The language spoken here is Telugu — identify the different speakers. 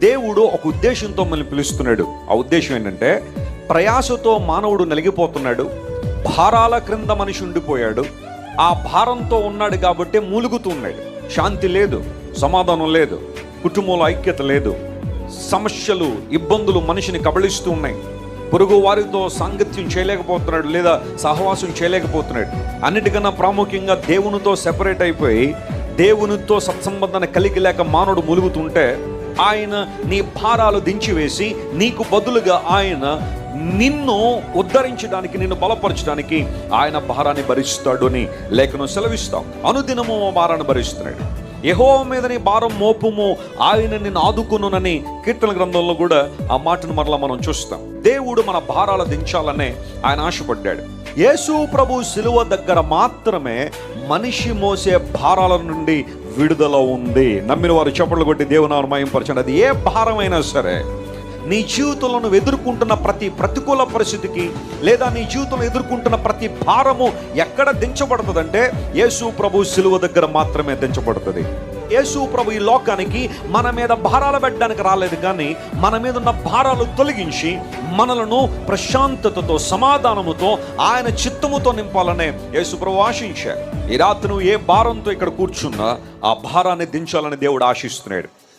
Speaker 1: దేవుడు ఒక ఉద్దేశంతో మనల్ని పిలుస్తున్నాడు. ఆ ఉద్దేశం ఏంటంటే, ప్రయాసతో మానవుడు నలిగిపోతున్నాడు, భారాల క్రింద మనిషి ఉండిపోయాడు. ఆ భారంతో ఉన్నాడు కాబట్టి మూలుగుతున్నాడు. శాంతి లేదు, సమాధానం లేదు, కుటుంబంలో ఐక్యత లేదు, సమస్యలు, ఇబ్బందులు మనిషిని కబళిస్తూ ఉన్నాయి. పొరుగు వారితో సాంగత్యం చేయలేకపోతున్నాడు, లేదా సహవాసం చేయలేకపోతున్నాడు. అన్నిటికన్నా ప్రాముఖ్యంగా దేవునితో సెపరేట్ అయిపోయి దేవునితో సత్సంబంధాన్ని కలిగి లేక మానవుడు మూలుగుతుంటే, ఆయన నీ భారాలు దించివేసి నీకు బదులుగా ఆయన నిన్ను ఉద్ధరించడానికి, నిన్ను బలపరచడానికి ఆయన భారాన్ని భరిస్తాడు అని లేఖనం సెలవిస్తాం. అనుదినము భారాన్ని భరిస్తున్నాడు. యెహోవా మీద నీ భారం మోపుము, ఆయన నిన్ను ఆదుకునునని కీర్తన గ్రంథంలో కూడా ఆ మాటను మరలా మనం చూస్తాం. దేవుడు మన భారాలు దించాలనే ఆయన ఆశపడ్డాడు. యేసు ప్రభు శిలువ దగ్గర మాత్రమే మనిషి మోసే భారాల నుండి విడుదల ఉంది. నమ్మిన వారు చప్పట్లు కొట్టి దేవుని మహిమపరచండి. అది ఏ భారమైనా సరే, నీ జీవితంలో నువ్వు ఎదుర్కొంటున్న ప్రతి ప్రతికూల పరిస్థితికి, లేదా నీ జీవితంలో ఎదుర్కొంటున్న ప్రతి భారము ఎక్కడ దించబడుతుందంటే యేసు ప్రభు శిలువ దగ్గర మాత్రమే దించబడుతుంది. యేసు ప్రభు ఈ లోకానికి మన మీద భారాలు పెట్టడానికి రాలేదు, కానీ మన మీద ఉన్న భారాలు తొలగించి మనలను ప్రశాంతతతో, సమాధానముతో, ఆయన చిత్తముతో నింపాలనే యేసు ప్రభు ఆశించారు. ఈ రాత్రి నువ్వు ఏ భారంతో ఇక్కడ కూర్చున్నా ఆ భారాన్ని దించాలని దేవుడు ఆశిస్తున్నాడు.